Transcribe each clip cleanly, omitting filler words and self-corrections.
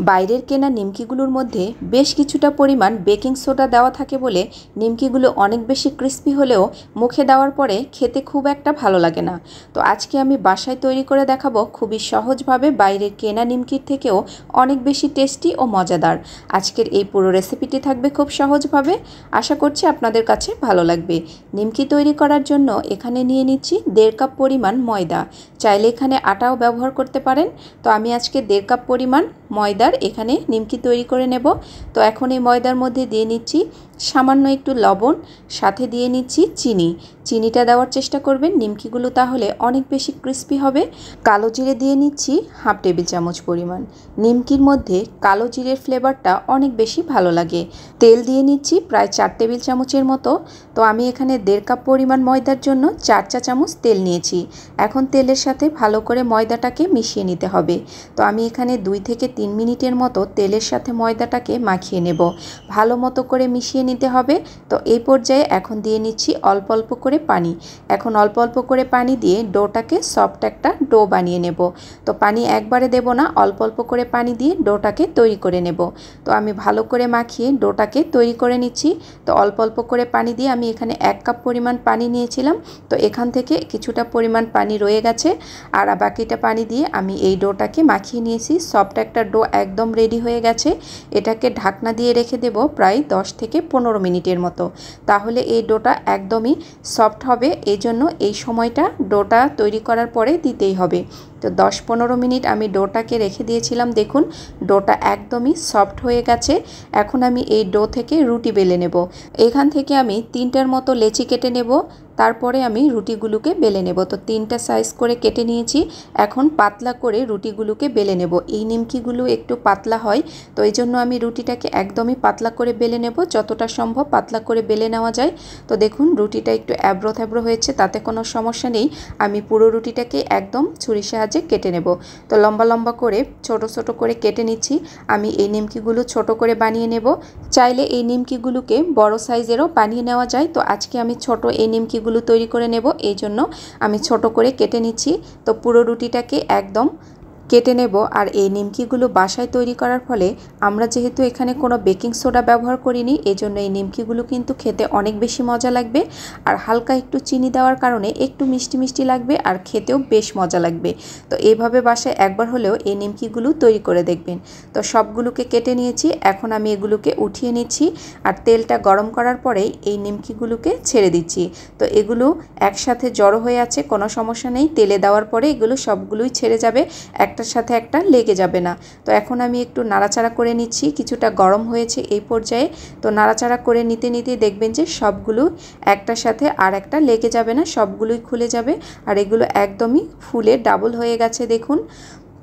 বাইরের কেনা নিমকিগুলোর মধ্যে বেশ কিছুটা পরিমাণ বেকিং সোডা দেওয়া থাকে বলে নিমকিগুলো অনেক বেশি ক্রিস্পি হলেও মুখে দেওয়ার পরে খেতে খুব একটা ভালো লাগে না। তো আজকে আমি বাসায় তৈরি করে দেখাবো খুবই সহজভাবে বাইরের কেনা নিমকির থেকেও অনেক বেশি টেস্টি ও মজাদার। আজকের এই পুরো রেসিপিটি থাকবে খুব সহজভাবে, আশা করছি আপনাদের কাছে ভালো লাগবে। নিমকি তৈরি করার জন্য এখানে নিয়ে নিচ্ছি 1.5 কাপ পরিমাণ ময়দা, চাইলে এখানে আটাও ব্যবহার করতে পারেন। তো আমি আজকে 1.5 কাপ পরিমাণ ময়দার এখানে নিমকি তৈরি করে নেব। তো এখন এই ময়দার মধ্যে দিয়ে নিচ্ছি সামান্য একটু লবণ, সাথে দিয়ে নিচ্ছি চিনিটা দেওয়ার চেষ্টা করবেন, নিমকিগুলো তাহলে অনেক বেশি ক্রিস্পি হবে। কালো জিরে দিয়ে নিচ্ছি 1/2 টেবিল চামচ পরিমাণ, নিমকির মধ্যে কালো জিরের ফ্লেভারটা অনেক বেশি ভালো লাগে। তেল দিয়ে নিচ্ছি প্রায় 4 টেবিল চামচের মতো। তো আমি এখানে 1.5 কাপ পরিমাণ ময়দার জন্য 4 চা চামচ তেল নিয়েছি। এখন তেলের সাথে ভালো করে ময়দাটাকে মিশিয়ে নিতে হবে। তো আমি এখানে 2 থেকে 3 মিনিটের মতো তেলের সাথে ময়দাটাকে মাখিয়ে নেব, ভালো মতো করে মিশিয়ে নিতে হবে। তো এই পর্যায়ে এখন দিয়ে নিচ্ছি অল্প অল্প করে পানি। এখন অল্প অল্প করে পানি দিয়ে ডোটাকে সফট একটা ডো বানিয়ে নেব। তো পানি একবারে দেব না, অল্প অল্প করে পানি দিয়ে ডোটাকে তৈরি করে নেব। তো আমি ভালো করে মাখিয়ে ডোটাকে তৈরি করে নিচ্ছি। তো অল্প অল্প করে পানি দিয়ে আমি এখানে 1 কাপ পরিমাণ পানি নিয়েছিলাম। তো এখান থেকে কিছুটা পরিমাণ পানি রয়ে গেছে, আর বাকিটা পানি দিয়ে আমি এই ডোটাকে মাখিয়ে নিয়েছি। সফট একটা ডো একদম রেডি হয়ে গেছে। এটাকে ঢাকনা দিয়ে রেখে দেব প্রায় 10 থেকে 15 মিনিটের মতো, তাহলে এই ডোটা একদমই সফট হবে। এই জন্য এই সময়টা ডোটা তৈরি করার পরে দিতেই হবে। তো 10-15 মিনিট আমি ডোটাকে রেখে দিয়েছিলাম। দেখুন ডোটা একদমই সফট হয়ে গেছে। এখন আমি এই ডো থেকে রুটি বেলে নেব। এখান থেকে আমি 3টার মতো লেচি কেটে নেব, তারপরে আমি রুটিগুলোকে বেলে নেব। তো 3টা সাইজ করে কেটে নিয়েছি। এখন পাতলা করে রুটিগুলোকে বেলে নেব। এই নিমকিগুলো একটু পাতলা হয়, তো এই জন্য আমি রুটিটাকে একদমই পাতলা করে বেলে নেব, যতটা সম্ভব পাতলা করে বেলে নেওয়া যায়। তো দেখুন রুটিটা একটু অ্যাব্রো থ্যাব্রো হয়েছে, তাতে কোনো সমস্যা নেই। আমি পুরো রুটিটাকে একদম ছুরির সাহায্যে কেটে নেব। তো লম্বা লম্বা করে ছোট ছোট করে কেটে নিচ্ছি। আমি এই নিমকিগুলো ছোট করে বানিয়ে নেব। চাইলে এই নিমকিগুলোকে বড় সাইজেরও বানিয়ে নেওয়া যায়। তো আজকে আমি ছোট এই নিমকিগুলো তৈরি করে নেব, এই জন্য আমি ছোট করে কেটে নিচ্ছি। তো পুরো রুটিটাকে একদম কেটে নেব। আর এই নিমকিগুলো বাসায় তৈরি করার ফলে আমরা যেহেতু এখানে কোনো বেকিং সোডা ব্যবহার করিনি, এজন্য এই নিমকিগুলো কিন্তু খেতে অনেক বেশি মজা লাগবে। আর হালকা একটু চিনি দেওয়ার কারণে একটু মিষ্টি মিষ্টি লাগবে, আর খেতেও বেশ মজা লাগবে। তো এইভাবে বাসায় একবার হলেও এই নিমকিগুলো তৈরি করে দেখবেন। তো সবগুলোকে কেটে নিয়েছি, এখন আমি এগুলোকে উঠিয়ে নিচ্ছি। আর তেলটা গরম করার পরেই এই নিমকিগুলোকে ছেড়ে দিচ্ছি। তো এগুলো একসাথে জড়ো হয়ে আছে, কোনো সমস্যা নেই। তেলে দেওয়ার পরে এগুলো সবগুলোই ছেড়ে যাবে, একটার সাথে একটা লেগে যাবে না। তো এখন আমি একটু নাড়াচাড়া করে নিচ্ছি, কিছুটা গরম হয়েছে এই পর্যায়ে। তো নাড়াচাড়া করে নিতে নিতে দেখবেন যে সবগুলো একটার সাথে আর একটা লেগে যাবে না, সবগুলোই খুলে যাবে। আর এগুলো একদমই ফুলে ডাবল হয়ে গেছে দেখুন।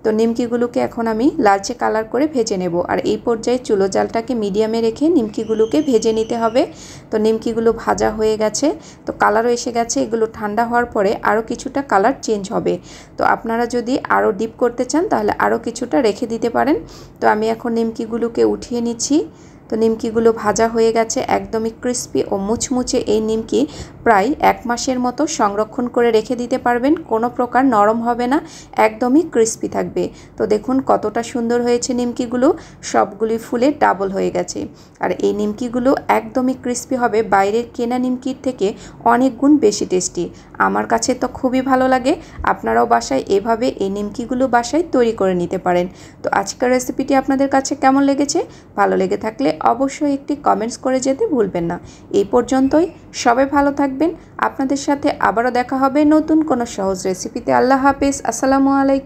তো নিমকিগুলোকে এখন আমি লালচে কালার করে ভেজে নেব। আর এই পর্যায়ে চুলো জালটাকে মিডিয়ামে রেখে নিমকিগুলোকে ভেজে নিতে হবে। তো নিমকিগুলো ভাজা হয়ে গেছে, তো কালারও এসে গেছে। এগুলো ঠান্ডা হওয়ার পরে আরও কিছুটা কালার চেঞ্জ হবে। তো আপনারা যদি আরও ডিপ করতে চান তাহলে আরও কিছুটা রেখে দিতে পারেন। তো আমি এখন নিমকিগুলোকে উঠিয়ে নিচ্ছি। তো নিমকিগুলো ভাজা হয়ে গেছে, একদমই ক্রিস্পি ও মুচমুচে এই নিমকি প্রায় 1 মাসের মতো সংরক্ষণ করে রেখে দিতে পারবেন। কোনো প্রকার নরম হবে না, একদমই ক্রিস্পি থাকবে। তো দেখুন কতটা সুন্দর হয়েছে নিমকিগুলো, সবগুলি ফুলে ডাবল হয়ে গেছে। আর এই নিমকিগুলো একদমই ক্রিস্পি হবে, বাইরের কেনা নিমকির থেকে অনেক গুণ বেশি টেস্টি। আমার কাছে তো খুবই ভালো লাগে। আপনারাও বাসায় এভাবে এই নিমকিগুলো বাসায় তৈরি করে নিতে পারেন। তো আজকের রেসিপিটি আপনাদের কাছে কেমন লেগেছে? ভালো লেগে থাকলে অবশ্যই একটি কমেন্টস করে যেতে ভুলবেন না। এই পর্যন্তই, সবাই ভালো থাকবেন। আপনাদের সাথে আবারও দেখা হবে নতুন কোনো সহজ রেসিপিতে। আল্লাহ হাফেজ, আসসালামু আলাইকুম।